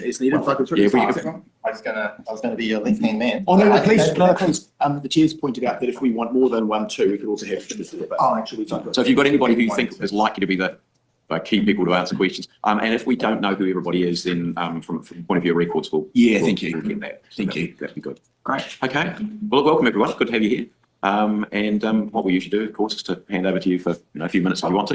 it's needed. I was gonna be your left-hand man. Oh no, please. The chair's pointed out that if we want more than 1, 2, we could also have. So if you've got anybody who you think is likely to be the key people to answer questions, and if we don't know who everybody is, then from the point of view of records, thank you. We'll get that. So Thank you. That'd be good. Great. Okay. Well, welcome everyone. Good to have you here. And what we usually do, of course, is to hand over to you for a few minutes if you want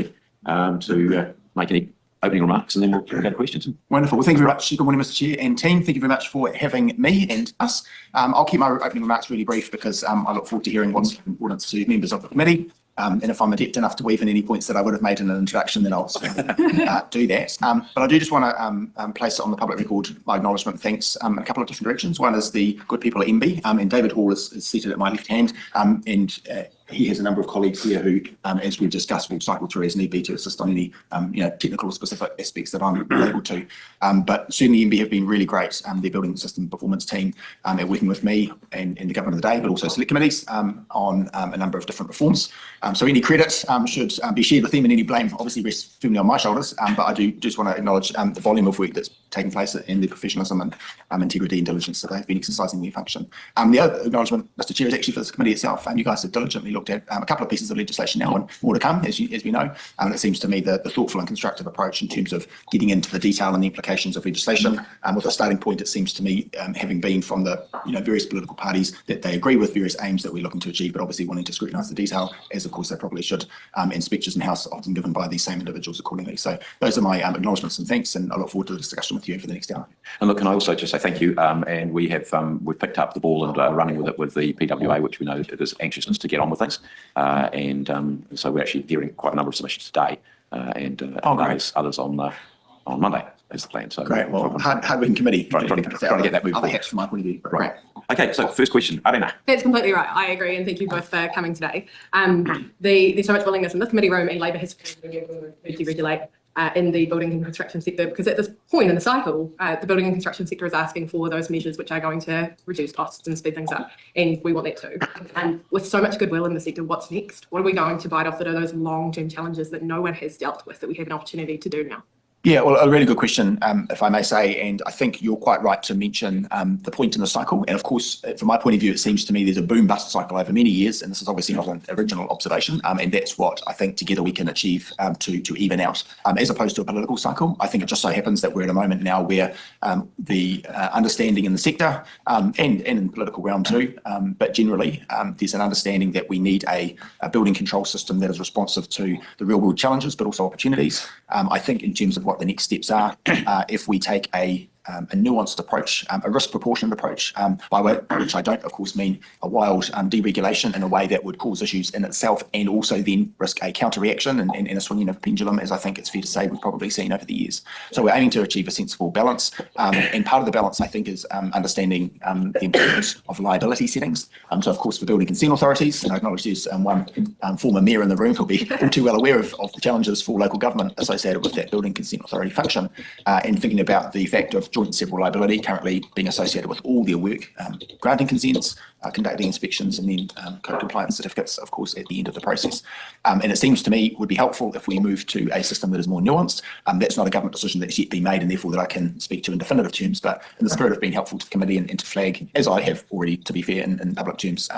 to make any opening remarks, and then we'll go to questions. Wonderful. Well, thank you very much. Good morning, Mr. Chair and team. Thank you very much for having me and us. I'll keep my opening remarks really brief because I look forward to hearing what's important to members of the committee. And if I'm adept enough to weave in any points that I would have made in an introduction, then I'll do that. But I do just want to place on the public record my acknowledgement thanks in a couple of different directions. One is the good people at MB, and David Hall is seated at my left hand, and he has a number of colleagues here who, as we've discussed, will cycle through as need be to assist on any technical or specific aspects that I'm able to. But certainly MB have been really great, their building system performance team, at working with me and the government of the day, but also select committees on a number of different reforms. So any credit should be shared with them, and any blame obviously rests firmly on my shoulders. But I do just want to acknowledge the volume of work that's taking place and the professionalism and integrity and diligence that they've been exercising their function. The other acknowledgement, Mr. Chair, is actually for this committee itself. You guys have diligently looked at a couple of pieces of legislation now and more to come, as we know. And it seems to me the thoughtful and constructive approach in terms of getting into the detail and the implications of legislation, with a starting point, it seems to me, having been from the various political parties, that they agree with various aims that we're looking to achieve, but obviously wanting to scrutinise the detail, as of course they probably should, and speeches in House often given by these same individuals accordingly. So those are my acknowledgements and thanks, and I look forward to the discussion with you for the next hour. And look, can I also just say thank you, and we have we've picked up the ball and running with it with the PWA, which we know there's anxiousness to get on with things, and so we're actually hearing quite a number of submissions today, and others on Monday is the plan. So great. Well, hard-working committee. Trying to get that moved. Other hats from my point of view. Right. Okay, so first question, Arena. That's completely right. I agree, and thank you both for coming today. There's so much willingness in this committee room, and Labour has to deregulate in the building and construction sector, because at this point in the cycle, the building and construction sector is asking for those measures which are going to reduce costs and speed things up, and we want that too. And with so much goodwill in the sector, what's next? What are we going to bite off that are those long-term challenges that no one has dealt with that we have an opportunity to do now? Yeah, well, a really good question, if I may say, and I think you're quite right to mention the point in the cycle. And of course, from my point of view, it seems to me there's a boom-bust cycle over many years, and this is obviously not an original observation, and that's what I think together we can achieve to even out, as opposed to a political cycle. I think it just so happens that we're at a moment now where the understanding in the sector and in the political realm too, but generally there's an understanding that we need a building control system that is responsive to the real-world challenges, but also opportunities. I think in terms of what the next steps are, if we take a nuanced approach, a risk proportionate approach, by which I don't, of course, mean a wild deregulation in a way that would cause issues in itself, and also then risk a counter reaction and a swinging of pendulum, as I think it's fair to say we've probably seen over the years. So we're aiming to achieve a sensible balance, and part of the balance, I think, is understanding the importance of liability settings. So of course, for building consent authorities, and I acknowledge there's one former mayor in the room who'll be all too well aware of the challenges for local government associated with that building consent authority function, and thinking about the fact of joint and several liability currently being associated with all their work, granting consents, conducting inspections, and then code compliance certificates, of course, at the end of the process. And it seems to me would be helpful if we move to a system that is more nuanced. That's not a government decision that's yet been made, and therefore that I can speak to in definitive terms, but in the spirit of being helpful to the committee and to flag, as I have already, to be fair, in public terms,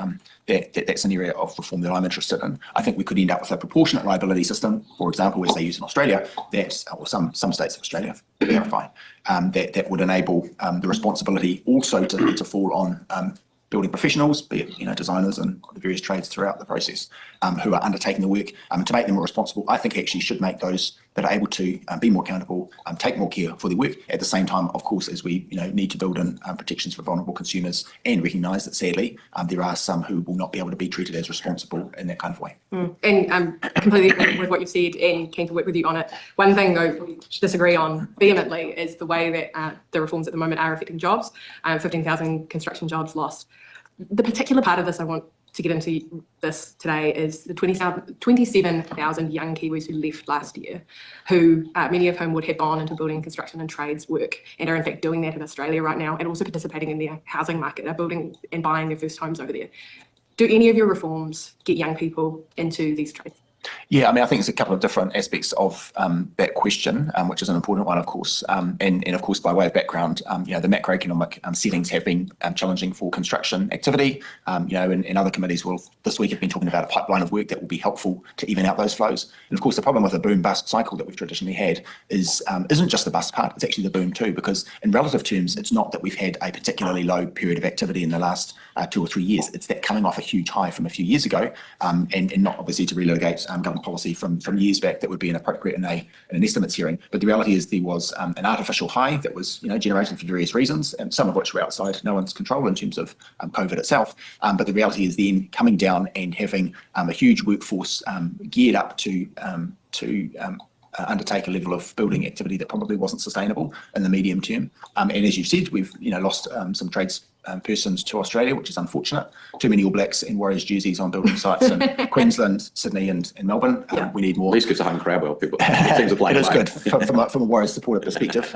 that's an area of reform that I'm interested in. I think we could end up with a proportionate liability system, for example, as they use in Australia, that, or some states of Australia, verify, that would enable the responsibility also to fall on building professionals, be it designers and the various trades throughout the process, who are undertaking the work, to make them more responsible. I think actually should make those that are able to be more accountable, take more care for their work. At the same time, of course, as we need to build in protections for vulnerable consumers, and recognise that sadly there are some who will not be able to be treated as responsible in that kind of way. And completely agree with what you said, and keen to work with you on it. One thing though we disagree on vehemently is the way that the reforms at the moment are affecting jobs. 15,000 construction jobs lost. The particular part of this I want to get into this today is the 27,000 young Kiwis who left last year, who many of whom would have gone into building, construction and trades work, and are in fact doing that in Australia right now, and also participating in the housing market, are building and buying their first homes over there. Do any of your reforms get young people into these trades? Yeah, I mean, I think it's a couple of different aspects of that question, which is an important one, of course. And of course, by way of background, the macroeconomic settings have been challenging for construction activity. And other committees will this week have been talking about a pipeline of work that will be helpful to even out those flows. And of course, the problem with a boom-bust cycle that we've traditionally had isn't just the bust part, it's actually the boom too, because in relative terms, it's not that we've had a particularly low period of activity in the last 2 or 3 years. It's that coming off a huge high from a few years ago, and not obviously to relitigate government policy from years back that would be inappropriate in an estimates hearing. But the reality is there was an artificial high that was generated for various reasons, and some of which were outside no one's control in terms of COVID itself. But the reality is then coming down and having a huge workforce geared up to undertake a level of building activity that probably wasn't sustainable in the medium term. And as you've said, we've lost some trades persons to Australia, which is unfortunate. Too many All Blacks and Warriors jerseys on building sites in Queensland, Sydney and Melbourne. We need more. At least gives a home crowd well, people. It is good from a Warriors supporter perspective.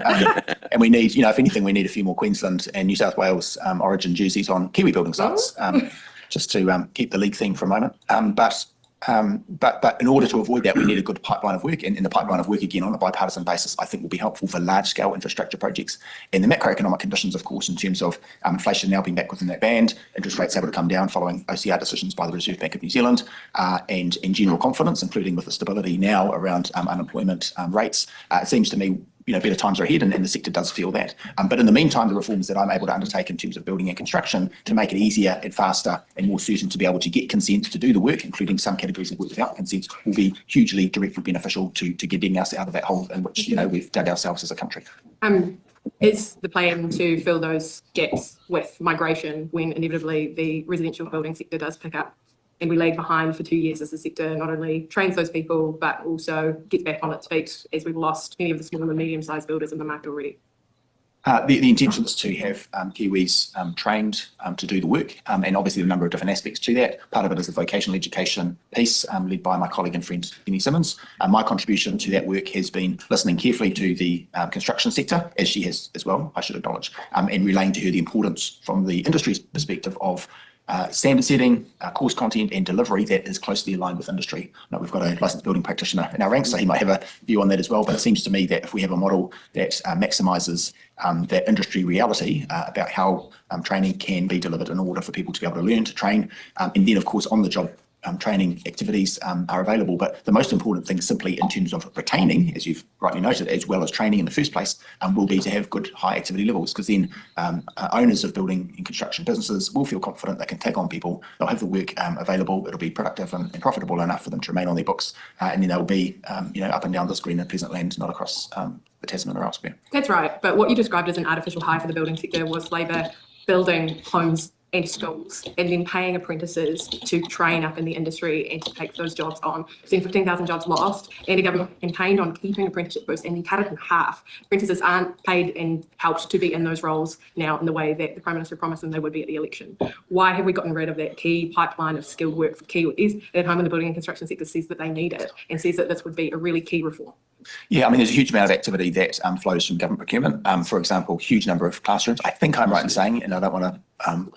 And we need, if anything, we need a few more Queensland and New South Wales origin jerseys on Kiwi building sites, just to keep the league theme for a moment. But in order to avoid that, we need a good pipeline of work, and the pipeline of work, again, on a bipartisan basis, I think will be helpful for large-scale infrastructure projects. And the macroeconomic conditions, of course, in terms of inflation now being back within that band, interest rates able to come down following OCR decisions by the Reserve Bank of New Zealand, and general confidence, including with the stability now around unemployment rates, it seems to me better times are ahead, and the sector does feel that. But in the meantime, the reforms that I'm able to undertake in terms of building and construction to make it easier and faster and more certain to be able to get consent to do the work, including some categories of work without consent, will be hugely directly beneficial to getting us out of that hole in which we've dug ourselves as a country. Is the plan to fill those gaps with migration when inevitably the residential building sector does pick up? And we lag behind for 2 years as the sector not only trains those people, but also gets back on its feet, as we've lost many of the small and medium-sized builders in the market already. The intention is to have Kiwis trained to do the work, and obviously a number of different aspects to that. Part of it is the vocational education piece, led by my colleague and friend Penny Simmons. My contribution to that work has been listening carefully to the construction sector, as she has as well, I should acknowledge, and relaying to her the importance from the industry's perspective of standard setting, course content and delivery that is closely aligned with industry. Now, we've got a licensed building practitioner in our ranks, so he might have a view on that as well, but it seems to me that if we have a model that maximises that industry reality about how training can be delivered in order for people to be able to learn to train, and then of course on the job training activities are available. But the most important thing simply in terms of retaining, as you've rightly noted, as well as training in the first place, will be to have good high activity levels, because then owners of building and construction businesses will feel confident they can take on people, they'll have the work available, it'll be productive and profitable enough for them to remain on their books, and then they'll be up and down this green and pleasant land, not across the Tasman or elsewhere. That's right, but what you described as an artificial high for the building sector was Labor building homes and schools, and then paying apprentices to train up in the industry and to take those jobs on. We've seen 15,000 jobs lost, and the government campaigned on keeping apprenticeship boosts, and then cut it in half. Apprentices aren't paid and helped to be in those roles now in the way that the Prime Minister promised them they would be at the election. Why have we gotten rid of that key pipeline of skilled work for Kiwis at a time when the building and construction sector says that they need it and says that this would be a really key reform? Yeah, I mean, there's a huge amount of activity that flows from government procurement. For example, huge number of classrooms. I think I'm right in saying, and I don't want to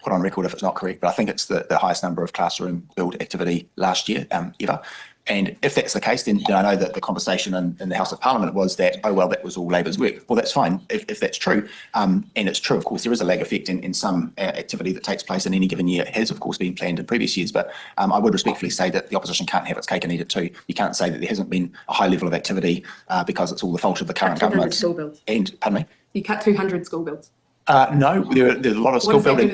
put on record if it's not correct, but I think it's the highest number of classroom build activity last year ever. And if that's the case, then I know that the conversation in the House of Parliament was that, oh, well, that was all Labour's work. Well, that's fine if that's true. And it's true, of course, there is a lag effect in some activity that takes place in any given year. It has, of course, been planned in previous years. But I would respectfully say that the opposition can't have its cake and eat it too. You can't say that there hasn't been a high level of activity because it's all the fault of the current government. School builds. And, pardon me? You cut 200 school builds. No, there's a lot of school building.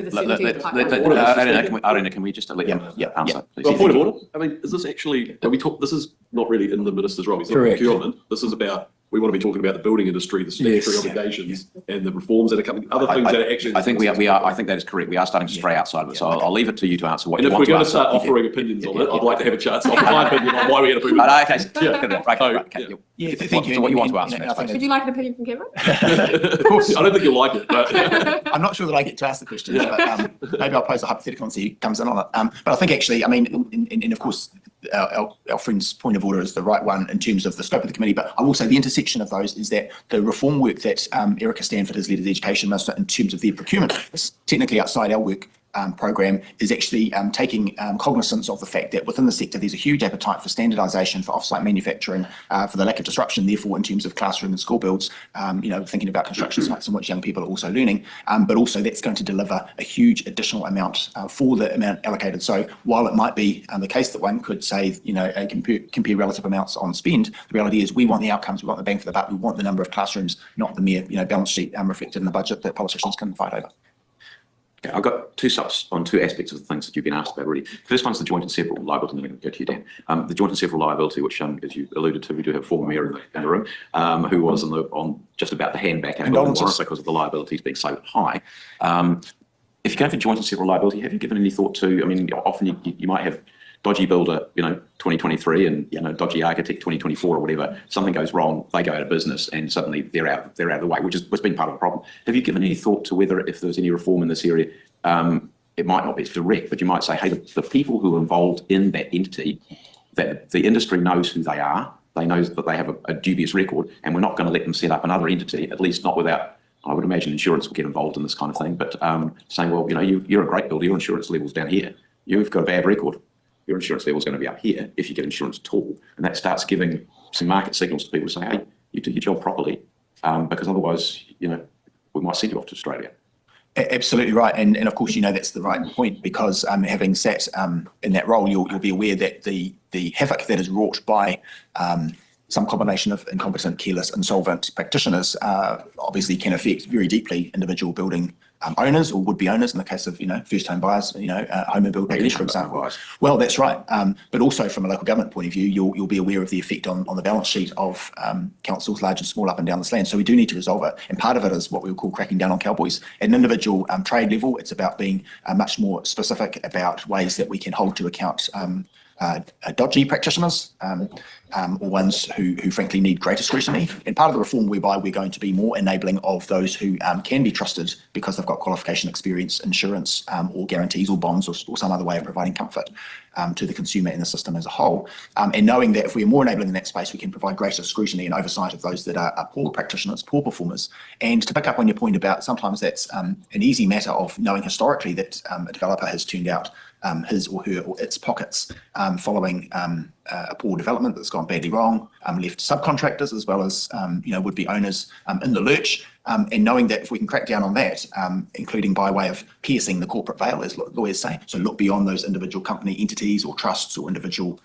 Arena, can we just let him answer, please? Well, point of order. I mean, is this actually, this is not really in the minister's role. It's not procurement. This is about, we want to be talking about the building industry, the statutory obligations and the reforms that are coming, other things that are actually. I think I think that is correct. We are starting to stray outside of it. So I'll leave it to you to answer what you want to answer. And if we're going to start offering opinions on it, I'd like to have a chance to offer my opinion on why we're going to prove it. Yeah, thank you. So what you want to answer. Would you like an opinion from Cameron? Of course. I don't think you'll like it, but I'm not sure that I get to ask the question, but maybe I'll pose a hypothetical and see who comes in on it. But I think actually, I mean, and of course, our friend's point of order is the right one in terms of the scope of the committee, but I will say the intersection of those is that the reform work that Erica Stanford has led as Education Minister in terms of their procurement is technically outside our work program is actually taking cognizance of the fact that within the sector there's a huge appetite for standardisation, for off-site manufacturing, for the lack of disruption, therefore in terms of classroom and school builds, thinking about construction sites in which young people are also learning, but also that's going to deliver a huge additional amount for the amount allocated. So while it might be the case that one could say, compare relative amounts on spend, the reality is we want the outcomes, we want the bang for the buck, we want the number of classrooms, not the mere balance sheet reflected in the budget that politicians can fight over. Okay, I've got two aspects of the things that you've been asked about already. First one's the joint and several liability, and I'm going to go to you, Dan. The joint and several liability, which, as you alluded to, we do have a former mayor in the room, who was on just about to hand back our building warrant because of the liabilities being so high. If you're going for joint and several liability, have you given any thought to, often you might have dodgy builder, 2023 and, dodgy architect 2024 or whatever, something goes wrong, they go out of business and suddenly they're out of the way, which has been part of the problem. Have you given any thought to whether if there's any reform in this area, it might not be as direct, but you might say, hey, the people who are involved in that entity, that the industry knows who they are, they know that they have a dubious record, and we're not going to let them set up another entity, at least not without, I would imagine insurance will get involved in this kind of thing, but saying, well, you're a great builder, your insurance level's down here, you've got a bad record, your insurance level is going to be up here if you get insurance at all. And that starts giving some market signals to people to say, hey, you do your job properly, because otherwise, we might send you off to Australia. Absolutely right. And of course, that's the right point, because having sat in that role, you'll be aware that the havoc that is wrought by some combination of incompetent, careless, insolvent practitioners obviously can affect very deeply individual building owners or would-be owners in the case of, first home buyers, home and build package, for example. Well, that's right. But also from a local government point of view, you'll be aware of the effect on the balance sheet of councils, large and small, up and down this land. So we do need to resolve it. And part of it is what we would call cracking down on cowboys. At an individual trade level, it's about being much more specific about ways that we can hold to account dodgy practitioners or ones who frankly need greater scrutiny. And part of the reform whereby we're going to be more enabling of those who can be trusted because they've got qualification, experience, insurance, or guarantees or bonds or some other way of providing comfort to the consumer and the system as a whole. And knowing that if we're more enabling in that space, we can provide greater scrutiny and oversight of those that are poor practitioners, poor performers. And to pick up on your point about sometimes that's an easy matter of knowing historically that a developer has turned out his or her or its pockets following a poor development that's gone badly wrong, left subcontractors as well as would-be owners in the lurch, and knowing that if we can crack down on that, including by way of piercing the corporate veil, as lawyers say, so look beyond those individual company entities or trusts or individual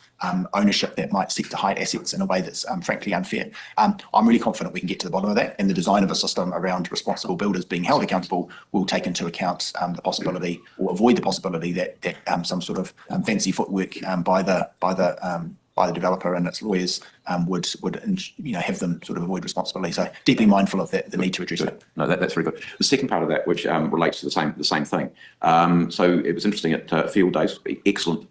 ownership that might seek to hide assets in a way that's frankly unfair. I'm really confident we can get to the bottom of that, and the design of a system around responsible builders being held accountable will take into account the possibility or avoid the possibility that some sort of fancy footwork by the developer and its lawyers would have them sort of avoid responsibility. So deeply mindful of that, the need to address that. No, that's very good. The second part of that, which relates to the same thing. So it was interesting at Field Days, excellent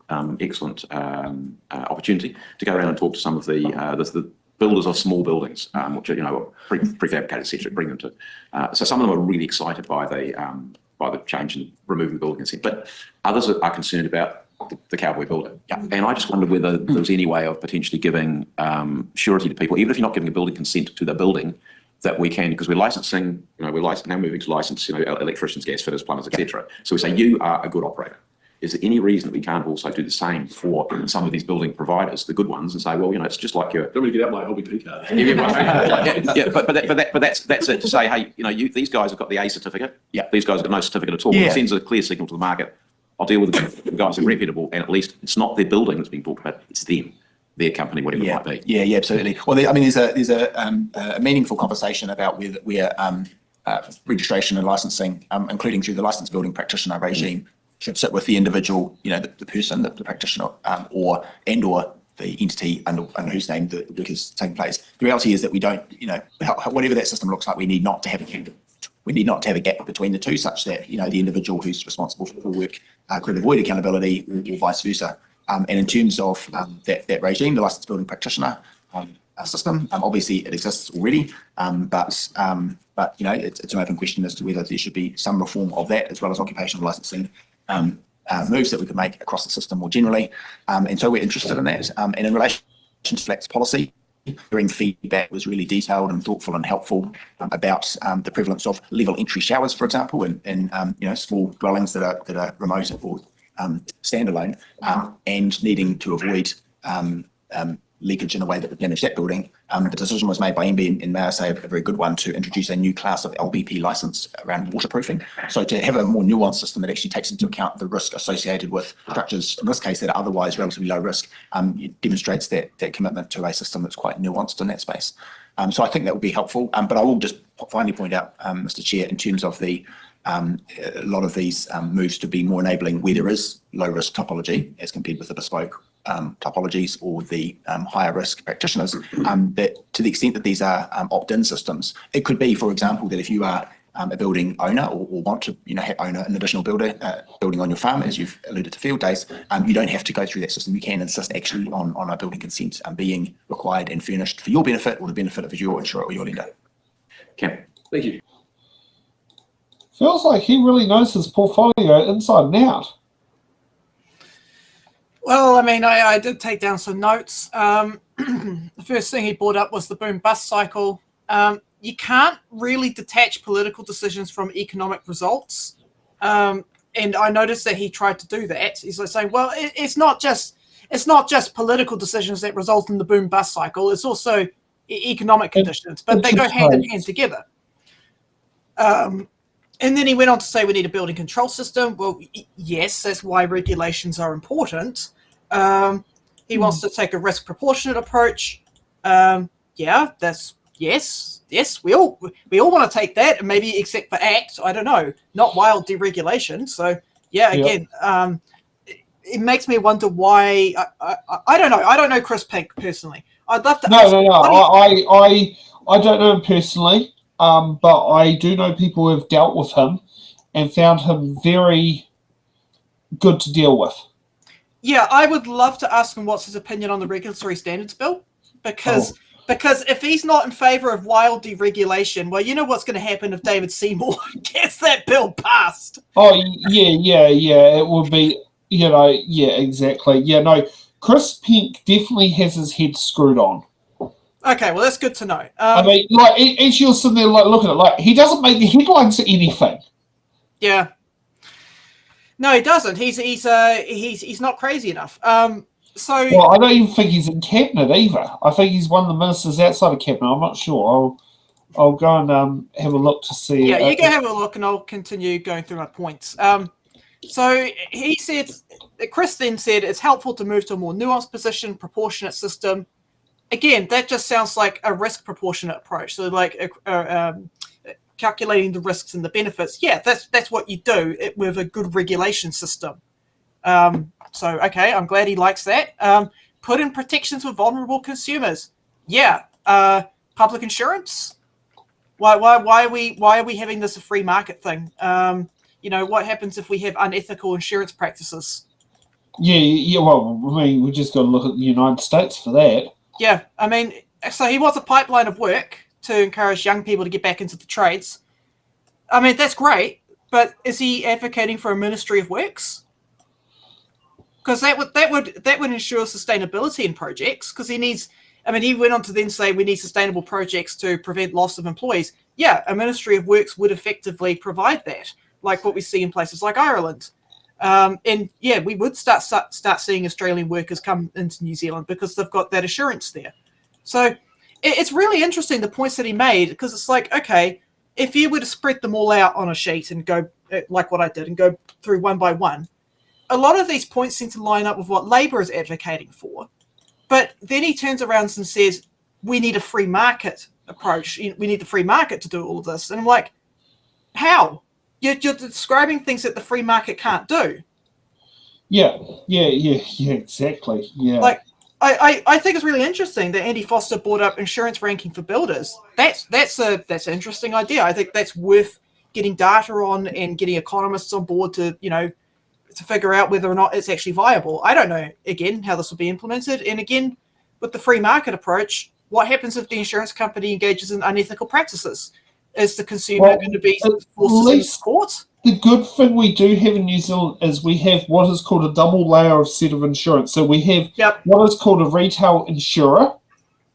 opportunity to go around and talk to some of the builders of small buildings, which are prefabricated, etc. Bring them to. So some of them are really excited by the change in removing the building consent, but others are concerned about the cowboy builder. Yeah. And I just wondered whether there was any way of potentially giving surety to people, even if you're not giving a building consent to the building, that we can, because we're licensing, we're now moving to license, electricians, gas fitters, plumbers, etc. So we say, you are a good operator. Is there any reason that we can't also do the same for some of these building providers, the good ones, and say, well, it's just like your. Don't really get out my LBP card. but that's it to say, hey, these guys have got the A certificate. Yeah. These guys have got no certificate at all. Yeah. It sends a clear signal to the market. I'll deal with the guys who are reputable, and at least it's not their building that's being talked about; it's them, their company, whatever it might be. Yeah, absolutely. Well, there's a meaningful conversation about where registration and licensing, including through the licensed building practitioner regime, should sit with the individual, the person, the practitioner, or the entity under whose name the work is taking place. The reality is that we don't, whatever that system looks like, we need not to have a gap. We need not to have a gap between the two, such that the individual who's responsible for the work could avoid accountability, or vice versa. And in terms of that regime, the licensed building practitioner system, obviously it exists already, but it's an open question as to whether there should be some reform of that, as well as occupational licensing moves that we could make across the system more generally. And so we're interested in that. And in relation to flex policy, Hearing feedback was really detailed and thoughtful and helpful about the prevalence of level entry showers, for example, in small dwellings that are remote or standalone, and needing to avoid leakage in a way that would damage that building. The decision was made by MB, and may I say a very good one, to introduce a new class of LBP license around waterproofing. So to have a more nuanced system that actually takes into account the risk associated with structures, in this case, that are otherwise relatively low risk, it demonstrates that commitment to a system that's quite nuanced in that space. So I think that would be helpful. But I will just finally point out, Mr. Chair, in terms of a lot of these moves to be more enabling where there is low risk topology as compared with the bespoke topologies or the higher risk practitioners, that to the extent that these are opt-in systems, it could be, for example, that if you are a building owner or want to own an additional building on your farm, as you've alluded to field days, you don't have to go through that system. You can insist actually on a building consent being required and furnished for your benefit or the benefit of your insurer or your lender. Cam. Thank you. Feels like he really knows his portfolio inside and out. Well, I mean, I did take down some notes. The first thing he brought up was the boom-bust cycle. You can't really detach political decisions from economic results. And I noticed that he tried to do that. He's like saying, well, it's not just political decisions that result in the boom-bust cycle. It's also economic conditions, but they go hand in hand together. And then he went on to say we need a building control system. Well, yes, that's why regulations are important. He wants to take a risk proportionate approach. Yeah, that's yes. We all want to take that, and maybe except for ACT, I don't know, not wild deregulation. So yeah, again, it makes me wonder why. I don't know. I don't know Chris Penk personally. I'd love to. No. I don't know him personally. But I do know people who have dealt with him and found him very good to deal with. Yeah, I would love to ask him what's his opinion on the regulatory standards bill, because if he's not in favour of wild deregulation, well, you know what's going to happen if David Seymour gets that bill passed. Oh, yeah, it would be, exactly. Yeah, no, Chris Penk definitely has his head screwed on. Okay, well, that's good to know. I mean, as you're sitting there, looking at it, he doesn't make the headlines for anything. Yeah. No, he doesn't. He's not crazy enough. Well, I don't even think he's in cabinet either. I think he's one of the ministers outside of cabinet. I'm not sure. I'll go and have a look to see. Yeah, you go have a look, and I'll continue going through my points. So he said, Chris then said, it's helpful to move to a more nuanced position, proportionate system. Again, that just sounds like a risk proportionate approach. So like calculating the risks and the benefits. Yeah, that's what you do with a good regulation system. So, okay, I'm glad he likes that. Put in protections for vulnerable consumers. Yeah. Public insurance. Why are we having this a free market thing? What happens if we have unethical insurance practices? Yeah. Well, I mean, we just got to look at the United States for that. Yeah, I mean, so he wants a pipeline of work to encourage young people to get back into the trades. I mean, that's great, but is he advocating for a Ministry of Works? Because that would ensure sustainability in projects. Because he went on to then say we need sustainable projects to prevent loss of employees. Yeah, a Ministry of Works would effectively provide that, like what we see in places like Ireland. And yeah, we would start seeing Australian workers come into New Zealand because they've got that assurance there. So it's really interesting, the points that he made, because it's like, okay, if you were to spread them all out on a sheet and go like what I did and go through one by one, a lot of these points seem to line up with what Labour is advocating for. But then he turns around and says, we need a free market approach. We need the free market to do all of this. And I'm like, how? You're describing things that the free market can't do. Yeah, exactly. Yeah. Like, I think it's really interesting that Andy Foster brought up insurance ranking for builders. That's an interesting idea. I think that's worth getting data on and getting economists on board to figure out whether or not it's actually viable. I don't know, again, how this will be implemented. And again, with the free market approach, what happens if the insurance company engages in unethical practices? Is the consumer going to be forced to court? The good thing we do have in New Zealand is we have what is called a double layer of set of insurance. So we have what is called a retail insurer,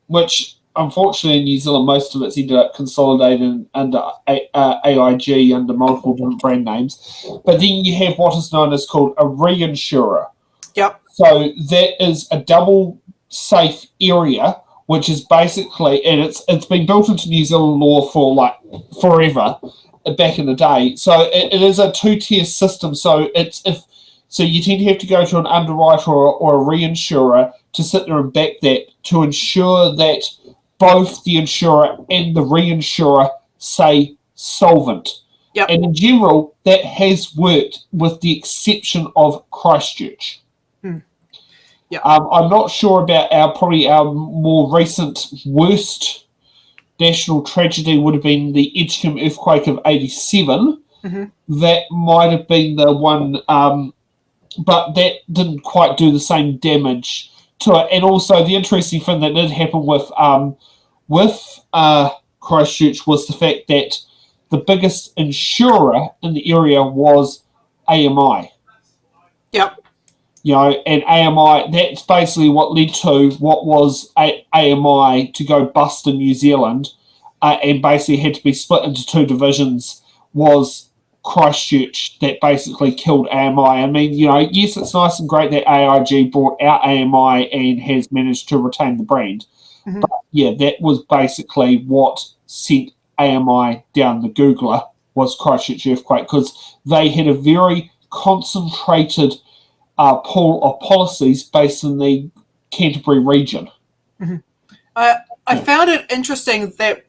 which unfortunately in New Zealand, most of it's ended up consolidated under AIG under multiple different brand names. But then you have what is known as called a reinsurer. Yep. So that is a double safe area, which is basically, and it's been built into New Zealand law for like forever, back in the day. So it is a two-tier system. So so you tend to have to go to an underwriter or a reinsurer to sit there and back that to ensure that both the insurer and the reinsurer say solvent. Yep. And in general, that has worked with the exception of Christchurch. Yeah. I'm not sure about probably our more recent worst national tragedy would have been the Edgecombe earthquake of 87. Mm-hmm. That might have been the one, but that didn't quite do the same damage to it. And also the interesting thing that did happen with Christchurch was the fact that the biggest insurer in the area was AMI. Yep. And AMI, that's basically what led to what was AMI to go bust in New Zealand and basically had to be split into two divisions, was Christchurch that basically killed AMI. I mean, yes, it's nice and great that AIG brought out AMI and has managed to retain the brand. Mm-hmm. But yeah, that was basically what sent AMI down the Googler, was Christchurch earthquake, because they had a very concentrated pool of policies based in the Canterbury region. Mm-hmm. I found it interesting that,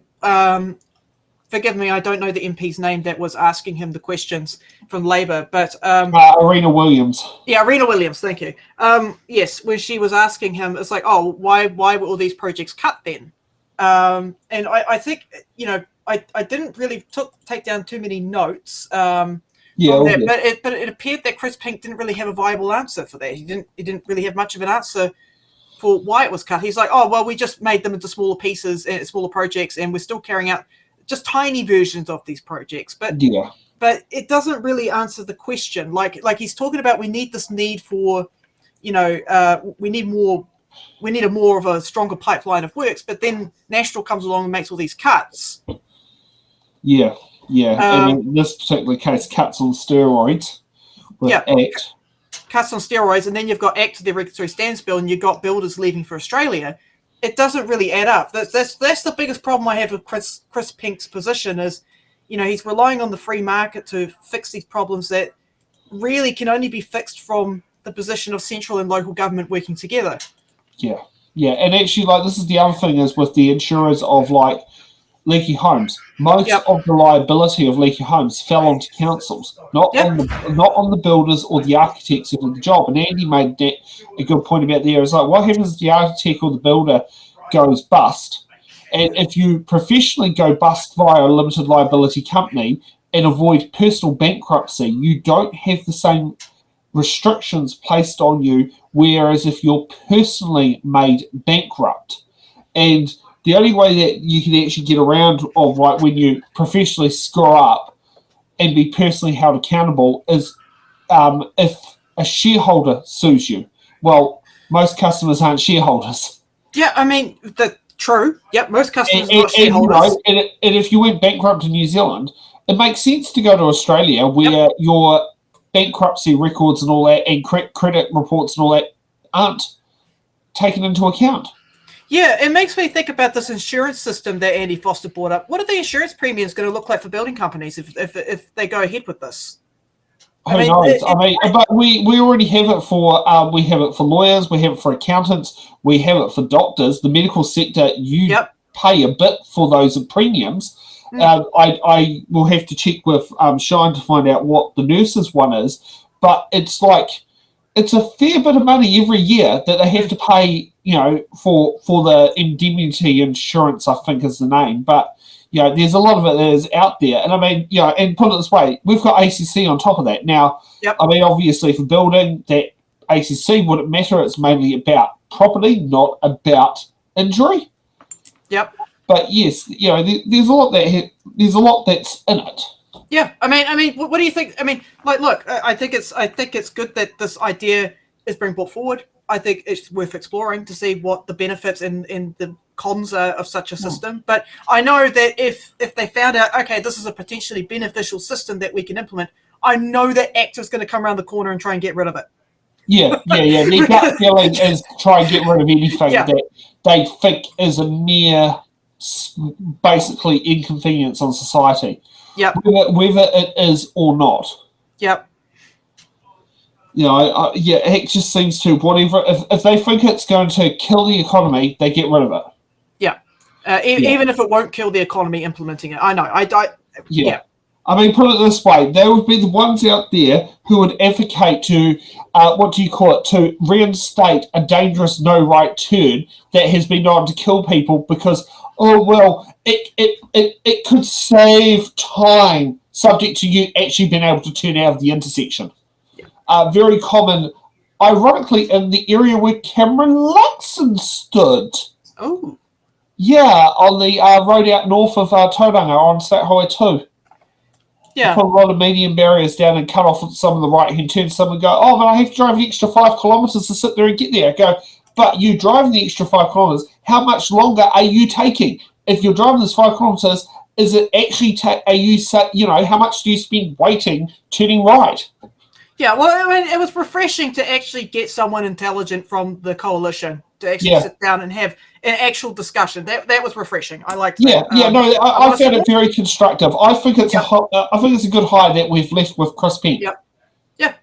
forgive me, I don't know the MP's name that was asking him the questions from Labour, but Arena Williams. Yeah, Arena Williams, thank you. Yes, when she was asking him, it's like, oh, why were all these projects cut then? And I think, I didn't really take down too many notes. That, but it appeared that Chris Penk didn't really have a viable answer for that. He didn't really have much of an answer for why it was cut. He's like, oh, well, we just made them into smaller pieces and smaller projects, and we're still carrying out just tiny versions of these projects. But it doesn't really answer the question. Like he's talking about, we need this need for, we need a more of a stronger pipeline of works. But then National comes along and makes all these cuts. Yeah. And in this particular case, cuts on steroids with ACT. Cuts on steroids, and then you've got ACT, the regulatory standards bill, and you've got builders leaving for Australia. It doesn't really add up. That's the biggest problem I have with Chris Penk's position is, he's relying on the free market to fix these problems that really can only be fixed from the position of central and local government working together. Yeah. And actually, this is the other thing is with the insurers of leaky homes. Most of the liability of leaky homes fell onto councils, not on the builders or the architects who did the job. And Andy made a good point about there. It's like, what happens if the architect or the builder goes bust? And if you professionally go bust via a limited liability company and avoid personal bankruptcy, you don't have the same restrictions placed on you, whereas if you're personally made bankrupt. And the only way that you can actually get around of when you professionally screw up and be personally held accountable is if a shareholder sues you. Well, most customers aren't shareholders. Yeah, I mean, that's true. Yep, most customers are not shareholders. And if you went bankrupt in New Zealand, it makes sense to go to Australia where your bankruptcy records and all that and credit reports and all that aren't taken into account. Yeah, it makes me think about this insurance system that Andy Foster brought up. What are the insurance premiums going to look like for building companies if they go ahead with this? Who knows? But we already have it for lawyers, we have it for accountants, we have it for doctors. The medical sector, pay a bit for those premiums. I will have to check with Shine to find out what the nurses one is, but it's a fair bit of money every year that they have to pay, for the indemnity insurance, I think is the name. But, there's a lot of it that is out there. And I mean, and put it this way, we've got ACC on top of that. Now, I mean, obviously for building, that ACC wouldn't matter. It's mainly about property, not about injury. Yep. But yes, there's a lot that's in it. Yeah, I mean, what do you think? I mean, look, I think it's good that this idea is being brought forward. I think it's worth exploring to see what the benefits and the cons are of such a system. But I know that if they found out, okay, this is a potentially beneficial system that we can implement, I know that ACT's going to come around the corner and try and get rid of it. Yeah. Their gut feeling is to try and get rid of anything Yeah. that they think is a mere, basically, inconvenience on society. Yep. Whether it is or not. Yep. It just seems to, whatever, if they think it's going to kill the economy, they get rid of it. Yeah. Even if it won't kill the economy implementing it. I know. Yeah. I mean, put it this way, they would be the ones out there who would advocate to, to reinstate a dangerous no right turn that has been known to kill people because, it could save time subject to you actually being able to turn out of the intersection. Very common, ironically, in the area where Cameron Luxon stood. Oh. Yeah, on the road out north of Tauranga on State Highway 2. Yeah. Put a lot of median barriers down and cut off some of the right-hand turns. Someone go, but I have to drive the extra 5 kilometres to sit there and get there. I go, but you driving the extra 5 kilometres, how much longer are you taking? If you're driving this 5 kilometres, is it actually, how much do you spend waiting, turning right? Yeah, well, I mean, it was refreshing to actually get someone intelligent from the coalition to actually sit down and have an actual discussion. That was refreshing. I liked that. I found it very constructive. I think it's a good hire that we've left with Chris Penk. Yep.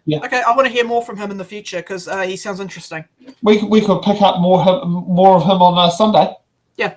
Yeah. Okay, I want to hear more from him in the future because he sounds interesting. We could pick up more of him on Sunday. Yeah.